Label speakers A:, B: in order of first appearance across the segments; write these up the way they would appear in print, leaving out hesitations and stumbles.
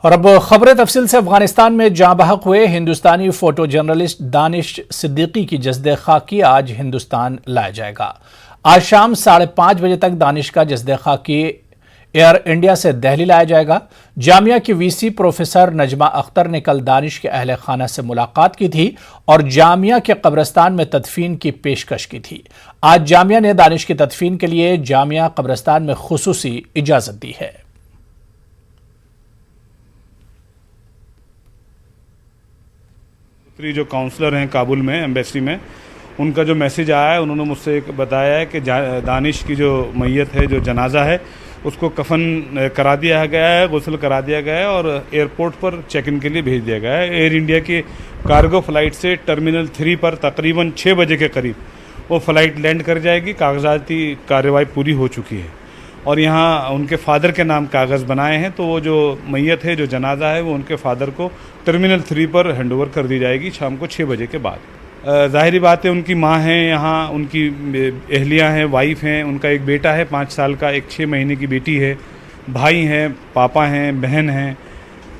A: और अब खबरें तफसील से। अफगानिस्तान में जाँ बहक हुए हिंदुस्तानी फोटो जर्नलिस्ट दानिश सिद्दीकी की जस्द खाकी आज हिंदुस्तान लाया जाएगा। आज शाम 5:30 बजे तक दानिश का जस्द खाकी एयर इंडिया से दिल्ली लाया जाएगा। जामिया की वीसी प्रोफेसर नजमा अख्तर ने कल दानिश के अहले खाना से मुलाकात की थी और जामिया के कब्रिस्तान में तदफीन की पेशकश की थी। आज जामिया ने दानिश की तदफीन के लिए जामिया कब्रिस्तान में खुसूसी इजाजत दी है।
B: जो काउंसलर हैं काबुल में एम्बेसी में, उनका जो मैसेज आया है, उन्होंने मुझसे बताया है कि दानिश की जो मैयत है, जो जनाजा है, उसको कफन करा दिया गया है, गुस्ल करा दिया गया है और एयरपोर्ट पर चेक इन के लिए भेज दिया गया है। एयर इंडिया की कार्गो फ्लाइट से टर्मिनल 3 पर तकरीबन 6 बजे के करीब वो फ़्लाइट लैंड कर जाएगी। कागजाती कार्रवाई पूरी हो चुकी है और यहाँ उनके फ़ादर के नाम कागज़ बनाए हैं, तो वो जो मैयत है, जो जनाजा है, वो उनके फ़ादर को टर्मिनल 3 पर हैंडओवर कर दी जाएगी शाम को 6 बजे के बाद। ज़ाहिरी बात है, उनकी माँ हैं यहाँ, उनकी अहलियाँ हैं, वाइफ हैं, उनका एक बेटा है 5 साल का, एक 6 महीने की बेटी है, भाई हैं, पापा हैं, बहन हैं।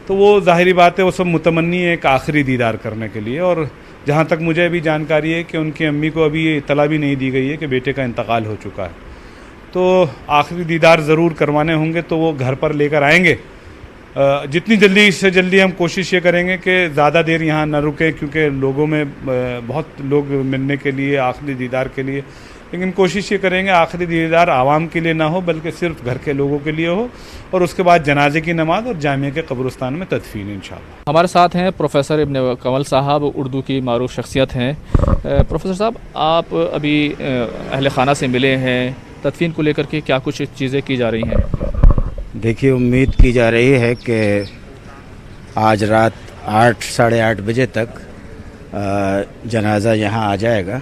B: तो वो ज़ाहिरी बात है, वो सब मुतमन्नी है एक आखिरी दीदार करने के लिए। और जहाँ तक मुझे अभी जानकारी है कि उनकी अम्मी को अभी ये इत्तला भी नहीं दी गई है कि बेटे का इंतकाल हो चुका है। तो आखिरी दीदार ज़रूर करवाने होंगे तो वो घर पर लेकर आएंगे। जितनी जल्दी से जल्दी हम कोशिश ये करेंगे कि ज़्यादा देर यहाँ न रुकें, क्योंकि लोगों में बहुत लोग मिलने के लिए, आखिरी दीदार के लिए, लेकिन कोशिश ये करेंगे आखिरी दीदार आवाम के लिए ना हो बल्कि सिर्फ घर के लोगों के लिए हो और उसके बाद जनाजे की नमाज और जामिया के कब्रिस्तान में तदफीन इंशाअल्लाह।
C: हमारे साथ हैं प्रोफेसर इब्न कमल साहब, उर्दू की मारूफ शख्सियत हैं। प्रोफेसर साहब, आप अभी अहले खाना से मिले हैं, तदफीन को लेकर के क्या कुछ चीज़ें की जा रही हैं?
D: देखिए, उम्मीद की जा रही है कि आज रात 8 साढ़े 8 बजे तक जनाजा यहाँ आ जाएगा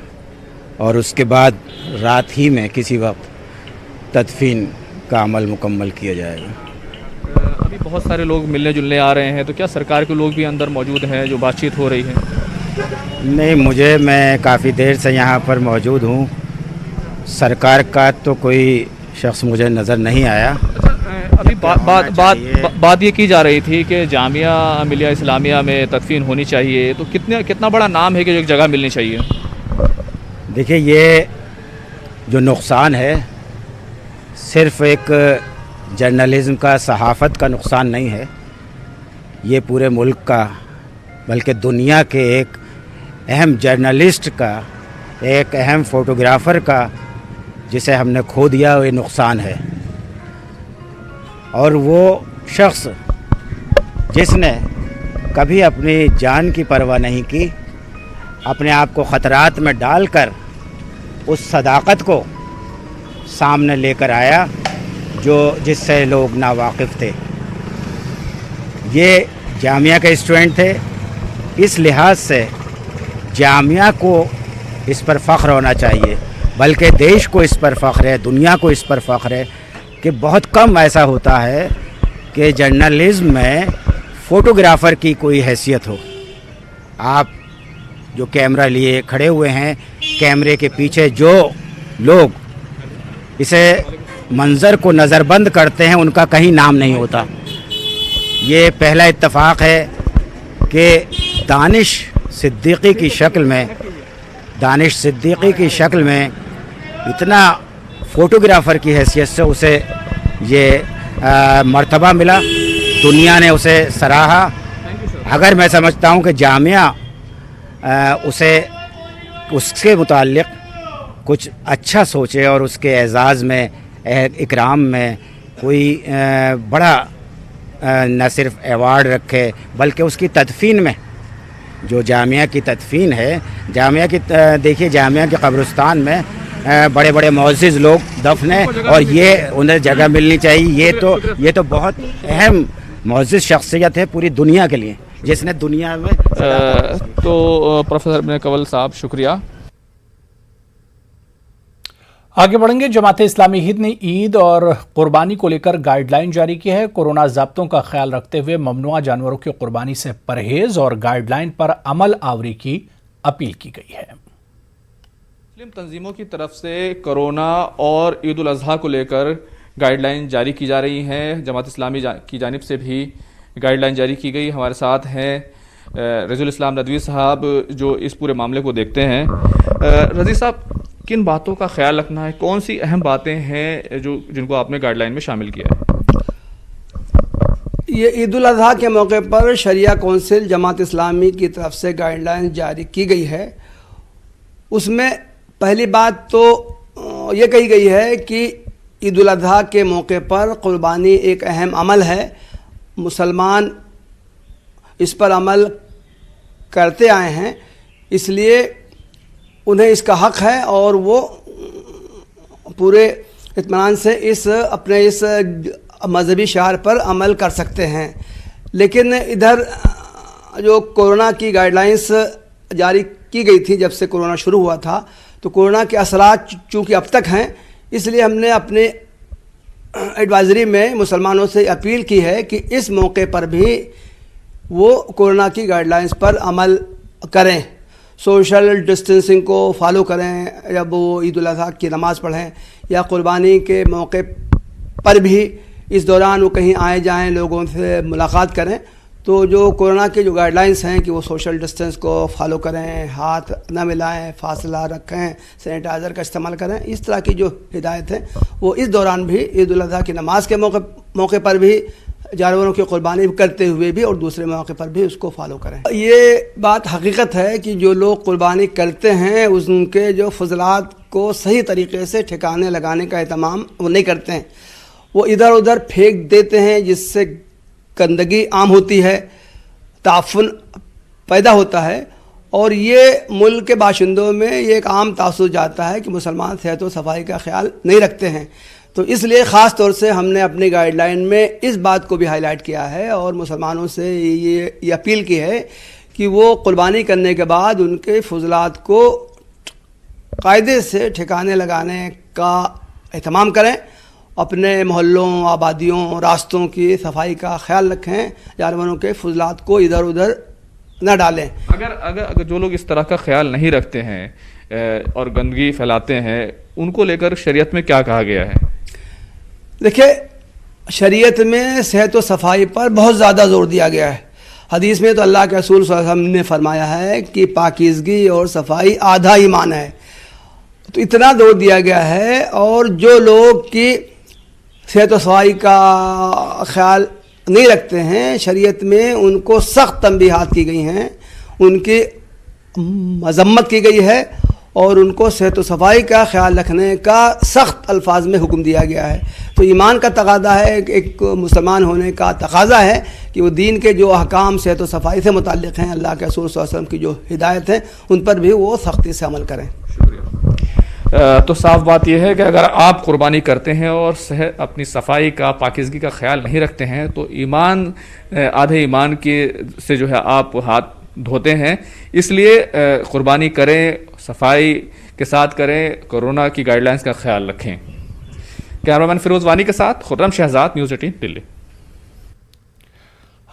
D: और उसके बाद रात ही में किसी वक्त तदफीन का अमल मुकम्मल किया जाएगा।
C: अभी बहुत सारे लोग मिलने जुलने आ रहे हैं, तो क्या सरकार के लोग भी अंदर मौजूद हैं जो बातचीत हो रही है?
D: नहीं, मैं काफ़ी देर से यहाँ पर मौजूद हूँ। सरकार का तो कोई शख्स मुझे नज़र नहीं आया।
C: अभी बात ये की जा रही थी कि जामिया मिलिया इस्लामिया में तदफीन होनी चाहिए, तो कितना बड़ा नाम है कि एक जगह मिलनी चाहिए?
D: देखिए, ये जो नुकसान है सिर्फ़ एक जर्नलिज़म का, सहाफ़त का नुकसान नहीं है, ये पूरे मुल्क का बल्कि दुनिया के एक अहम जर्नलिस्ट का, एक अहम फ़ोटोग्राफ़र का जिसे हमने खो दिया, ये नुकसान है। और वो शख्स जिसने कभी अपनी जान की परवाह नहीं की, अपने आप को ख़तरात में डालकर उस सदाकत को सामने लेकर आया जिससे लोग नावाकिफ़ थे। ये जामिया के स्टूडेंट थे, इस लिहाज से जामिया को इस पर फ़ख्र होना चाहिए, बल्कि देश को इस पर फ़ख्र है, दुनिया को इस पर फ़ख्र है कि बहुत कम ऐसा होता है कि जर्नलिज़्म में फ़ोटोग्राफ़र की कोई हैसियत हो। आप जो कैमरा लिए खड़े हुए हैं, कैमरे के पीछे जो लोग इसे मंज़र को नज़रबंद करते हैं, उनका कहीं नाम नहीं होता। ये पहला इत्तफ़ाक़ है कि दानिश सिद्दीकी की शक्ल में इतना फ़ोटोग्राफ़र की हैसियत से उसे ये मर्तबा मिला, दुनिया ने उसे सराहा। अगर मैं समझता हूँ कि जामिया उसके मुताल्लिक़ कुछ अच्छा सोचे और उसके एज़ाज़ में, इकराम में कोई बड़ा न सिर्फ एवार्ड रखे बल्कि उसकी तदफीन में, जो जामिया की तदफीन है, देखिए जामिया के कब्रिस्तान में बड़े बड़े मुअज़्ज़िज़ लोग दफन हैं और ये उन्हें जगह मिलनी चाहिए। ये तो बहुत अहम मुअज़्ज़िज़ शख्सियत है पूरी दुनिया के लिए, जिसने दुनिया में
C: तो प्रोफेसर इब्न कमल साहब, शुक्रिया।
A: आगे बढ़ेंगे। जमात इस्लामी हिंद ने ईद और कुर्बानी को लेकर गाइडलाइन जारी की है। कोरोना ज़ाब्तों का ख्याल रखते हुए ममनुआ जानवरों की कुर्बानी से परहेज और गाइडलाइन पर अमल आवरी की अपील की गई है।
C: मुस्लिम तंजीमों की तरफ से कोरोना और ईद उल अज़हा को लेकर गाइडलाइन जारी की जा रही हैं। जमात इस्लामी की जानिब से भी गाइडलाइन जारी की गई। हमारे साथ हैं रज़ीउल इस्लाम नदवी साहब जो इस पूरे मामले को देखते हैं। रज़ी साहब, किन बातों का ख्याल रखना है, कौन सी अहम बातें हैं जिनको आपने गाइडलाइन में शामिल किया है?
E: ये ईद उल अज़हा के मौके पर शरिया कौंसिल जमात इस्लामी की तरफ से गाइडलाइन जारी की गई है। उसमें पहली बात तो ये कही गई है कि ईद उल अज़हा के मौके पर क़ुरबानी एक अहम अमल है। मुसलमान इस पर अमल करते आए हैं, इसलिए उन्हें इसका हक़ है और वो पूरे इत्मीनान से अपने इस मजहबी शार पर अमल कर सकते हैं। लेकिन इधर जो कोरोना की गाइडलाइंस जारी की गई थी, जब से कोरोना शुरू हुआ था, तो कोरोना के असरात चूँकि अब तक हैं, इसलिए हमने अपने एडवाइज़री में मुसलमानों से अपील की है कि इस मौके पर भी वो कोरोना की गाइडलाइंस पर अमल करें, सोशल डिस्टेंसिंग को फॉलो करें, जब वो ईद उल अज़हा की नमाज़ पढ़ें या क़ुरबानी के मौके पर भी इस दौरान वो कहीं आए जाएं, लोगों से मुलाकात करें। तो जो कोरोना के जो गाइडलाइंस हैं कि वो सोशल डिस्टेंस को फॉलो करें, हाथ न मिलाएं, फासला रखें, सैनिटाइज़र का इस्तेमाल करें, इस तरह की जो हिदायत है वो इस दौरान भी ईद उल अज़हा की नमाज के मौके पर भी, जानवरों की कुर्बानी करते हुए भी और दूसरे मौके पर भी उसको फॉलो करें। ये बात हकीकत है कि जो लोग कुर्बानी करते हैं उनके जो फजलात को सही तरीके से ठिकाने लगाने का एहतमाम वो नहीं करते हैं, वो इधर उधर फेंक देते हैं, जिससे गंदगी आम होती है, ताफुन पैदा होता है और ये मुल्क के बाशिंदों में ये एक आम तासुर जाता है कि मुसलमान सेहत व सफाई का ख्याल नहीं रखते हैं। तो इसलिए ख़ास तौर से हमने अपनी गाइडलाइन में इस बात को भी हाईलाइट किया है और मुसलमानों से ये अपील की है कि वो कुर्बानी करने के बाद उनके फजलात को कायदे से ठिकाने लगाने का एहतमाम करें, अपने मोहल्लों, आबादियों, रास्तों की सफाई का ख्याल रखें, जानवरों के फजलात को इधर उधर न डालें।
C: अगर जो लोग इस तरह का ख्याल नहीं रखते हैं और गंदगी फैलाते हैं, उनको लेकर शरीयत में क्या कहा गया है?
E: देखिए, शरीयत में सेहत व सफाई पर बहुत ज़्यादा ज़ोर दिया गया है। हदीस में तो अल्लाह के रसूल सल्लल्लाहु अलैहि वसल्लम ने फरमाया है कि पाकीज़गी और सफाई आधा ईमान है। तो इतना जोर दिया गया है और जो लोग की सेहत व सफाई का ख्याल नहीं रखते हैं, शरीयत में उनको सख्त तंबीहात की गई हैं, उनकी मजम्मत की गई है और उनको सेहत व सफाई का ख्याल रखने का सख्त अल्फाज में हुक्म दिया गया है। तो ईमान का तकाज़ा है, एक मुसलमान होने का तकाज़ा है कि वो दीन के जो अहकाम सेहत व सफाई से मुताल्लिक़ हैं, अल्लाह के रसूल सल्लल्लाहु अलैहि वसल्लम की जो हिदायत है, उन पर भी वो सख्ती से अमल करें।
C: तो साफ बात यह है कि अगर आप कुर्बानी करते हैं और अपनी सफाई का, पाकीज़गी का ख्याल नहीं रखते हैं, तो ईमान, आधे ईमान के से जो है आप हाथ धोते हैं। इसलिए कुर्बानी करें, सफाई के साथ करें, कोरोना की गाइडलाइंस का ख्याल रखें। कैमरामैन फिरोज वानी के साथ खुर्रम शहजाद, न्यूज़ 18 दिल्ली।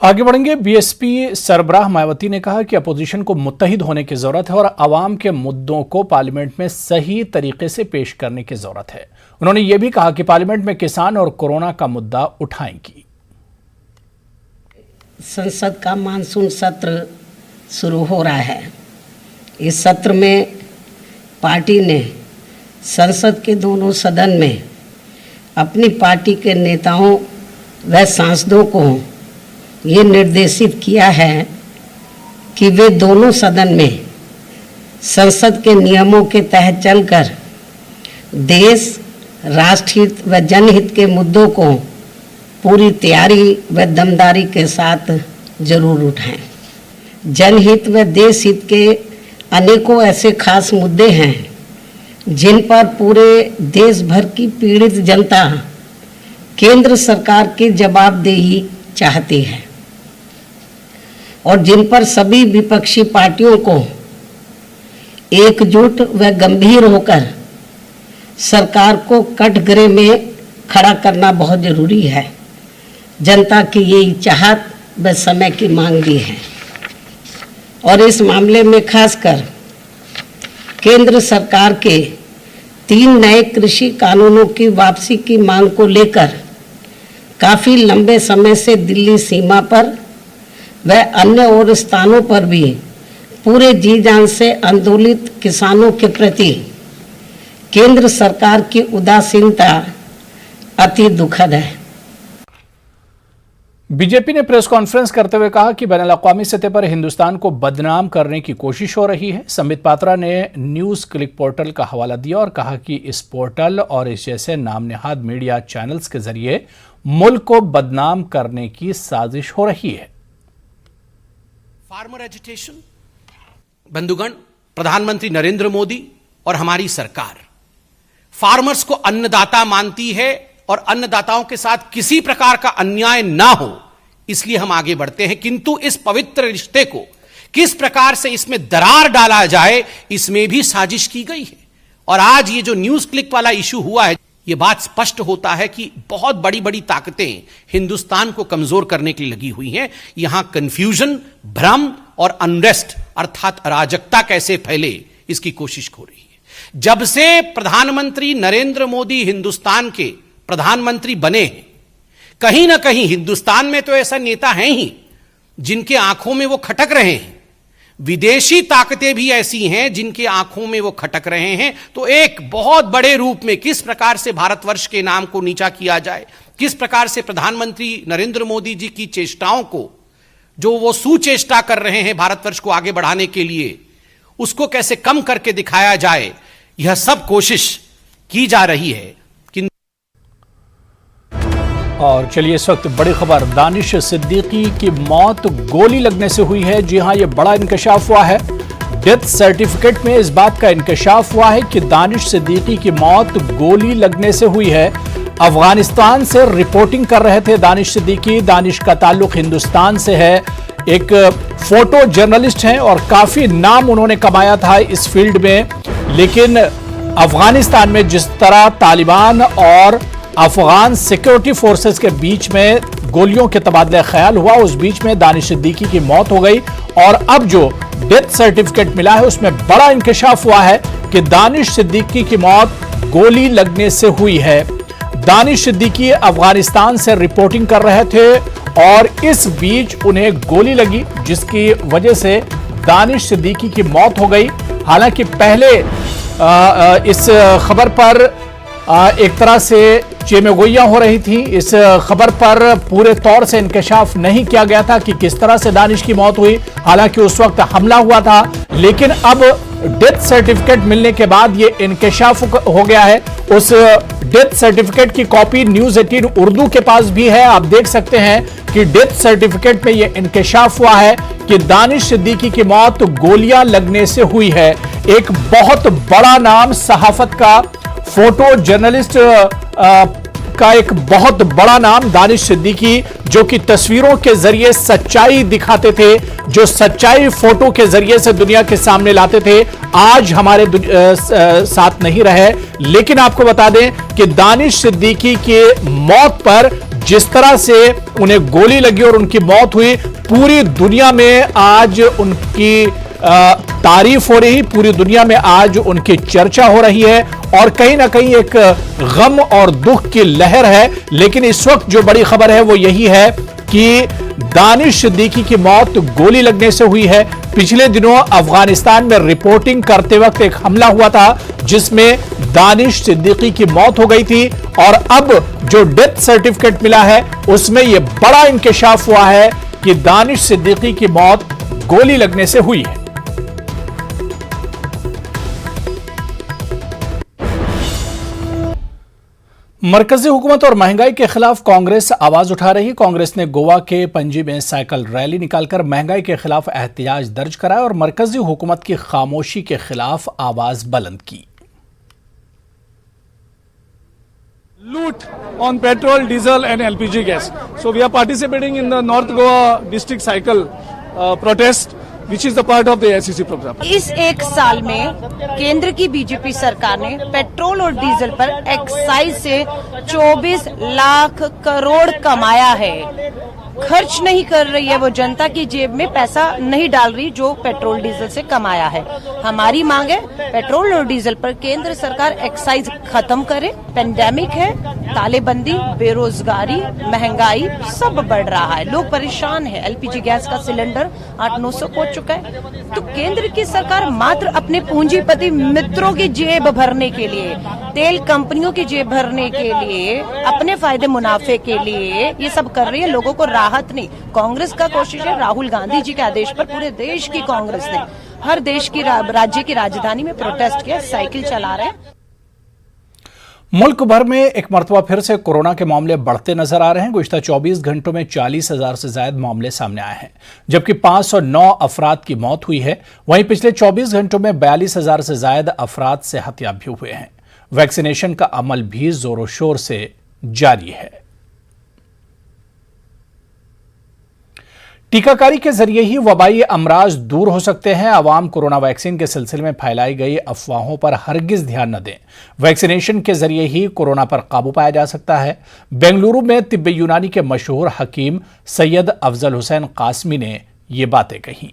A: आगे बढ़ेंगे। बीएसपी सरबराह मायावती ने कहा कि अपोजिशन को मुत्तहिद होने की जरूरत है और आवाम के मुद्दों को पार्लियामेंट में सही तरीके से पेश करने की जरूरत है। उन्होंने ये भी कहा कि पार्लियामेंट में किसान और कोरोना का मुद्दा उठाएंगी।
F: संसद का मानसून सत्र शुरू हो रहा है। इस सत्र में पार्टी ने संसद के दोनों सदन में अपनी पार्टी के नेताओं व सांसदों को ये निर्देशित किया है कि वे दोनों सदन में संसद के नियमों के तहत चलकर देश, राष्ट्रहित व जनहित के मुद्दों को पूरी तैयारी व दमदारी के साथ जरूर उठाएं। जनहित व देश हित के अनेकों ऐसे खास मुद्दे हैं जिन पर पूरे देश भर की पीड़ित जनता केंद्र सरकार की जवाबदेही चाहती है और जिन पर सभी विपक्षी पार्टियों को एकजुट व गंभीर होकर सरकार को कटघरे में खड़ा करना बहुत जरूरी है। जनता की यही चाहत व समय की मांग भी है और इस मामले में खासकर केंद्र सरकार के 3 नए कृषि कानूनों की वापसी की मांग को लेकर काफ़ी लंबे समय से दिल्ली सीमा पर व अन्य और स्थानों पर भी पूरे जी जान से आंदोलित किसानों के प्रति केंद्र सरकार की उदासीनता अति दुखद है।
A: बीजेपी ने प्रेस कॉन्फ्रेंस करते हुए कहा कि बैनुल-अक़वामी सतह पर हिंदुस्तान को बदनाम करने की कोशिश हो रही है। संबित पात्रा ने न्यूज़ क्लिक पोर्टल का हवाला दिया और कहा कि इस पोर्टल और इस जैसे नाम नेहाद मीडिया चैनल्स के जरिए मुल्क को बदनाम करने की साजिश हो रही है।
G: फार्मर एजिटेशन, बंधुगण, प्रधानमंत्री नरेंद्र मोदी और हमारी सरकार फार्मर्स को अन्नदाता मानती है और अन्नदाताओं के साथ किसी प्रकार का अन्याय ना हो, इसलिए हम आगे बढ़ते हैं। किंतु इस पवित्र रिश्ते को किस प्रकार से इसमें दरार डाला जाए, इसमें भी साजिश की गई है। और आज ये जो न्यूज क्लिक वाला इशू हुआ है, ये बात स्पष्ट होता है कि बहुत बड़ी बड़ी ताकतें हिंदुस्तान को कमजोर करने के लिए लगी हुई हैं। यहां कंफ्यूजन, भ्रम और अनरेस्ट अर्थात अराजकता कैसे फैले, इसकी कोशिश हो रही है। जब से प्रधानमंत्री नरेंद्र मोदी हिंदुस्तान के प्रधानमंत्री बने हैं, कहीं ना कहीं हिंदुस्तान में तो ऐसा नेता हैं ही जिनके आंखों में वो खटक रहे हैं, विदेशी ताकतें भी ऐसी हैं जिनके आंखों में वो खटक रहे हैं। तो एक बहुत बड़े रूप में किस प्रकार से भारतवर्ष के नाम को नीचा किया जाए, किस प्रकार से प्रधानमंत्री नरेंद्र मोदी जी की चेष्टाओं को, जो वो सुचेष्टा कर रहे हैं भारतवर्ष को आगे बढ़ाने के लिए, उसको कैसे कम करके दिखाया जाए, यह सब कोशिश की जा रही है।
A: और चलिए इस वक्त बड़ी खबर, दानिश सिद्दीकी की मौत गोली लगने से हुई है। जी हां, यह बड़ा इंकशाफ हुआ है। डेथ सर्टिफिकेट में इस बात का इंकशाफ हुआ है कि दानिश सिद्दीकी की मौत गोली लगने से हुई है। अफगानिस्तान से रिपोर्टिंग कर रहे थे दानिश सिद्दीकी। दानिश का ताल्लुक हिंदुस्तान से है, एक फोटो जर्नलिस्ट हैं और काफी नाम उन्होंने कमाया था इस फील्ड में। लेकिन अफगानिस्तान में जिस तरह तालिबान और अफगान सिक्योरिटी फोर्सेस के बीच में गोलियों के तबादले ख्याल हुआ, उस बीच में दानिश सिद्दीकी की मौत हो गई। और अब जो डेथ सर्टिफिकेट मिला है उसमें बड़ा इंकशाफ हुआ है कि दानिश सिद्दीकी की मौत गोली लगने से हुई है। दानिश सिद्दीकी अफगानिस्तान से रिपोर्टिंग कर रहे थे और इस बीच उन्हें गोली लगी, जिसकी वजह से दानिश सिद्दीकी की मौत हो गई। हालांकि पहले इस खबर पर एक तरह से चेमेगोइयां हो रही थी। इस खबर पर पूरे तौर से इंकशाफ नहीं किया गया था कि किस तरह से दानिश की मौत हुई, हालांकि उस वक्त हमला हुआ था। लेकिन अब डेथ सर्टिफिकेट मिलने के बाद ये इंकशाफ हो गया है। उस डेथ सर्टिफिकेट की कॉपी न्यूज़ 18 उर्दू के पास भी है। आप देख सकते हैं कि डेथ सर्टिफिकेट में यह इंकशाफ हुआ है कि दानिश सिद्दीकी की मौत गोलियां लगने से हुई है। एक बहुत बड़ा नाम, सहाफत का फोटो जर्नलिस्ट का एक बहुत बड़ा नाम दानिश सिद्दीकी, जो कि तस्वीरों के जरिए सच्चाई दिखाते थे, जो सच्चाई फोटो के जरिए से दुनिया के सामने लाते थे, आज हमारे साथ नहीं रहे। लेकिन आपको बता दें कि दानिश सिद्दीकी के मौत पर जिस तरह से उन्हें गोली लगी और उनकी मौत हुई, पूरी दुनिया में आज उनकी तारीफ हो रही, पूरी दुनिया में आज उनकी चर्चा हो रही है और कहीं ना कहीं एक गम और दुख की लहर है। लेकिन इस वक्त जो बड़ी खबर है वो यही है कि दानिश सिद्दीकी की मौत गोली लगने से हुई है। पिछले दिनों अफगानिस्तान में रिपोर्टिंग करते वक्त एक हमला हुआ था जिसमें दानिश सिद्दीकी की मौत हो गई थी और अब जो डेथ सर्टिफिकेट मिला है उसमें यह बड़ा इंकशाफ हुआ है कि दानिश सिद्दीकी की मौत गोली लगने से हुई है। मरकजी हुकूमत और महंगाई के खिलाफ कांग्रेस आवाज उठा रही। कांग्रेस ने गोवा के पणजी में साइकिल रैली निकालकर महंगाई के खिलाफ एहतिजाज दर्ज कराया और मरकजी हुकूमत की खामोशी के खिलाफ आवाज बुलंद की।
H: Loot on petrol, diesel and LPG gas. So we are participating in the North Goa district cycle protest, which is the part of the AICC program.
I: इस एक साल में केंद्र की बीजेपी सरकार ने पेट्रोल और डीजल पर एक्साइज से 24 लाख करोड़ कमाया है। खर्च नहीं कर रही है, वो जनता की जेब में पैसा नहीं डाल रही जो पेट्रोल डीजल से कमाया है। हमारी मांग है पेट्रोल और डीजल पर केंद्र सरकार एक्साइज खत्म करे। पेंडेमिक है, तालेबंदी, बेरोजगारी, महंगाई सब बढ़ रहा है, लोग परेशान हैं। एलपीजी गैस का सिलेंडर 800-900 पहुंच चुका है। तो केंद्र की सरकार मात्र अपने पूंजीपति मित्रों की जेब भरने के लिए, तेल कंपनियों की जेब भरने के लिए, अपने फायदे मुनाफे के लिए ये सब कर रही है, लोगों को राहत नहीं। कांग्रेस का कोशिश है, राहुल गांधी जी के आदेश पर पूरे देश की कांग्रेस ने हर देश की राज्य की राजधानी में प्रोटेस्ट किया, साइकिल चला रहे हैं।
A: मुल्क भर में एक मरतबा फिर से कोरोना के मामले बढ़ते नजर आ रहे हैं। गुज़िश्ता 24 घंटों में 40,000 से ज्यादा मामले सामने आए हैं, जबकि 509 अफराद की मौत हुई है। वहीं पिछले 24 घंटों में 42,000 से ज्यादा अफराद सेहतयाब भी हुए हैं। वैक्सीनेशन का अमल भी जोरों शोर से जारी है। टीकाकारी के जरिए ही वबाई अमराज दूर हो सकते हैं। अवाम कोरोना वैक्सीन के सिलसिले में फैलाई गई अफवाहों पर हरगिज ध्यान न दें। वैक्सीनेशन के जरिए ही कोरोना पर काबू पाया जा सकता है। बेंगलुरु में तिब्बे यूनानी के मशहूर हकीम सैयद अफजल हुसैन कासमी ने ये बातें कही।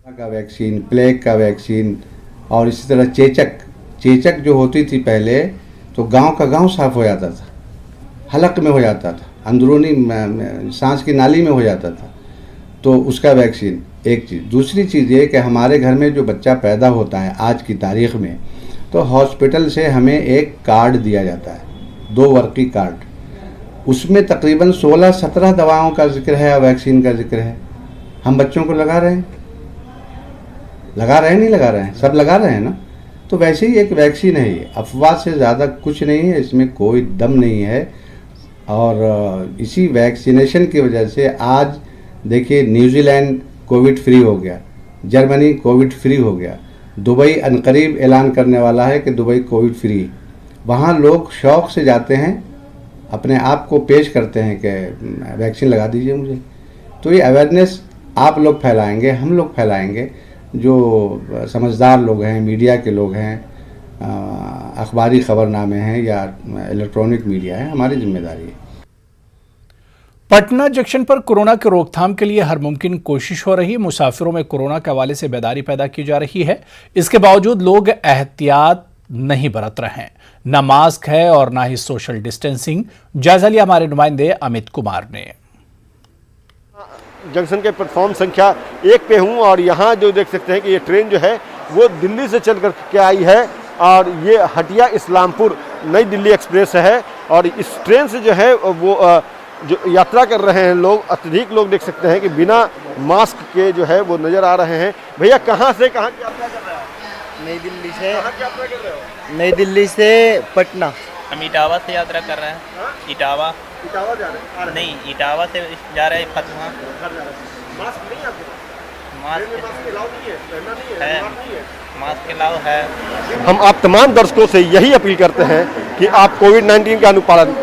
J: का वैक्सीन, प्लेग का वैक्सीन और इसी तरह चेचक जो होती थी पहले, तो गांव का गांव साफ हो जाता था, हलक में हो जाता था, अंदरूनी सांस की नाली में हो जाता था, तो उसका वैक्सीन एक चीज़। दूसरी चीज़ ये कि हमारे घर में जो बच्चा पैदा होता है आज की तारीख़ में, तो हॉस्पिटल से हमें एक कार्ड दिया जाता है, 2 वर्की कार्ड। उसमें तकरीबन 16-17 दवाओं का जिक्र है, वैक्सीन का जिक्र है। हम बच्चों को लगा रहे हैं, नहीं लगा रहे हैं, सब लगा रहे हैं ना। तो वैसे ही एक वैक्सीन है ये, अफवाह से ज़्यादा कुछ नहीं है, इसमें कोई दम नहीं है। और इसी वैक्सीनेशन की वजह से आज देखिए न्यूजीलैंड कोविड फ्री हो गया, जर्मनी कोविड फ्री हो गया, दुबई अनकरीब ऐलान करने वाला है कि दुबई कोविड फ्री। वहाँ लोग शौक़ से जाते हैं, अपने आप को पेश करते हैं कि वैक्सीन लगा दीजिए मुझे। तो ये अवेयरनेस आप लोग फैलाएंगे, हम लोग फैलाएंगे, जो समझदार लोग हैं, मीडिया के लोग हैं, अखबारी खबरनामे हैं या इलेक्ट्रॉनिक मीडिया है, हमारी जिम्मेदारी है।
A: पटना जंक्शन पर कोरोना की रोकथाम के लिए हर मुमकिन कोशिश हो रही। मुसाफिरों में कोरोना के हवाले से बेदारी पैदा की जा रही है। इसके बावजूद लोग एहतियात नहीं बरत रहे हैं, न मास्क है और न ही सोशल डिस्टेंसिंग। जायजा लिया हमारे नुमाइंदे अमित कुमार ने।
K: जंक्शन के प्लेटफॉर्म संख्या 1 पे हूँ और यहाँ जो देख सकते हैं कि ये ट्रेन जो है वो दिल्ली से चल कर के आई है और ये हटिया इस्लामपुर नई दिल्ली एक्सप्रेस है। और इस ट्रेन से जो है वो जो यात्रा कर रहे हैं लोग, अत्यधिक लोग देख सकते हैं कि बिना मास्क के जो है वो नज़र आ रहे हैं। भैया कहाँ से कहाँ की यात्रा कर रहे हैं?
L: नई दिल्ली से।
K: कहाँ की यात्रा कर रहे हो?
L: नई दिल्ली से पटना।
M: हम इटावा से यात्रा कर रहे हैं। इटावा
K: जा रहे हैं?
M: नहीं, इटावा से जा रहे हैं फतवा।
K: मास्क नहीं आपके पास?
M: मास्क
K: अलाउ नहीं है, पहनना नहीं है,
M: मास्क अलाउ है।
K: हम आप तमाम दर्शकों से यही अपील करते हैं कि आप कोविड-19 का अनुपालन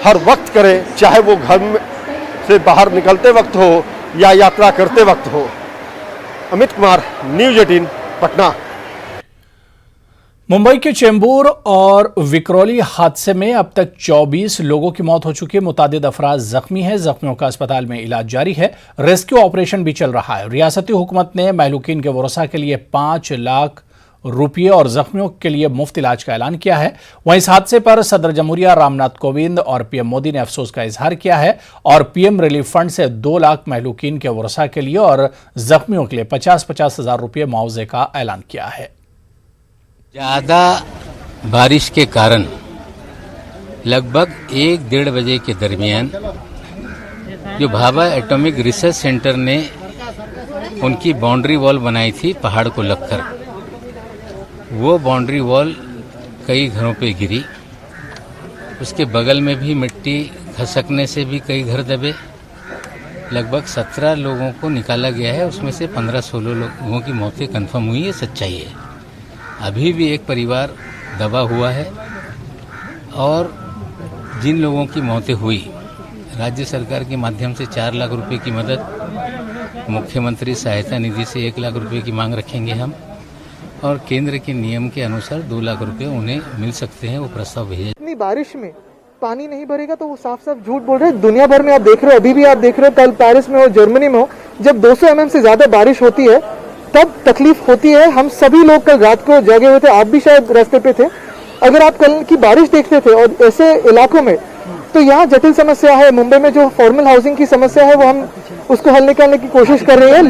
K: हर वक्त करें, चाहे वो घर में से बाहर निकलते वक्त हो या यात्रा करते वक्त हो। अमित कुमार, न्यूज़ 18 पटना।
A: मुंबई के चेंबूर और विक्रोली हादसे में अब तक 24 लोगों की मौत हो चुकी है। मुतादिद अफराद जख्मी हैं। जख्मियों का अस्पताल में इलाज जारी है। रेस्क्यू ऑपरेशन भी चल रहा है। रियासती हुकूमत ने महलूकीन के वरसा के लिए 5 लाख रुपये और जख्मियों के लिए मुफ्त इलाज का ऐलान किया है। वहीं इस हादसे पर सदर जमहूरिया रामनाथ कोविंद और पीएम मोदी ने अफसोस का इजहार किया है और पीएम रिलीफ फंड से 2 लाख महलूकीन के वरसा के लिए और जख्मियों के लिए 50-50 हजार रुपये मुआवजे का ऐलान किया है।
N: ज़्यादा बारिश के कारण लगभग 1-1.5 बजे के दरमियान जो भाभा एटॉमिक रिसर्च सेंटर ने उनकी बाउंड्री वॉल बनाई थी पहाड़ को लगकर, वो बाउंड्री वॉल कई घरों पे गिरी। उसके बगल में भी मिट्टी खसकने से भी कई घर दबे। लगभग 17 लोगों को निकाला गया है, उसमें से 15-16 लोगों की मौतें कंफर्म हुई है। सच्चाई है, अभी भी एक परिवार दबा हुआ है और जिन लोगों की मौतें हुई, राज्य सरकार के माध्यम से 4 लाख रुपए की मदद, मुख्यमंत्री सहायता निधि से 1 लाख रुपए की मांग रखेंगे हम, और केंद्र के नियम के अनुसार 2 लाख रुपए उन्हें मिल सकते हैं। वो प्रस्ताव भेजा।
O: इतनी बारिश में पानी नहीं भरेगा तो वो साफ साफ झूठ बोल रहे हैं। दुनिया भर में आप देख रहे हो, अभी भी आप देख रहे हो, कल पेरिस में हो, जर्मनी में हो, जब 200 mm से ज्यादा बारिश होती है तब तकलीफ होती है। हम सभी लोग कल रात को जगे हुए थे, आप भी शायद रास्ते पे थे, अगर आप कल की बारिश देखते थे और ऐसे इलाकों में, तो यहाँ जटिल समस्या है। मुंबई में जो फॉर्मल हाउसिंग की समस्या है वो हम उसको हल निकालने की कोशिश कर रहे हैं,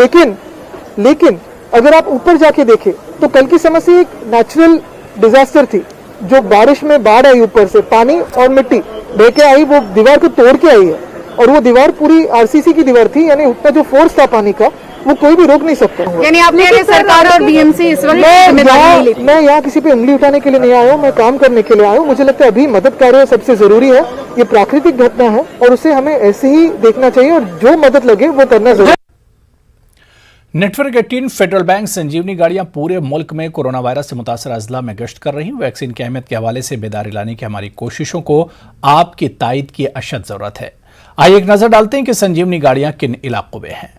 O: लेकिन अगर आप ऊपर जाके देखें तो कल की समस्या एक नेचुरल डिजास्टर थी। जो बारिश में बाढ़ आई, ऊपर से पानी और मिट्टी बह के आई, वो दीवार को तोड़ के आई है, और वो दीवार पूरी आरसीसी की दीवार थी, यानी उतना जो फोर्स था पानी का वो कोई भी रोक नहीं सकता।
P: यानी आप कह रहे हैं सरकार और बीएमसी इस वक्त
O: मैं यहाँ किसी पे उंगली उठाने के लिए नहीं आया हूँ, मैं काम करने के लिए आया हूँ। मुझे लगता है अभी मदद कार्य सबसे जरूरी है। ये प्राकृतिक घटना है और उसे हमें ऐसे ही देखना चाहिए, और जो मदद लगे वो करना जरूरी।
A: नेटवर्क 18 फेडरल बैंक संजीवनी गाड़ियां पूरे मुल्क में कोरोना वायरस से मुतासर अजला में गश्त कर रही हैं। वैक्सीन की अहमियत के हवाले से बेदारी लाने की हमारी कोशिशों को आपकी तायद की अशद जरूरत है। आइए एक नजर डालते हैं कि संजीवनी गाड़ियां किन इलाकों में हैं।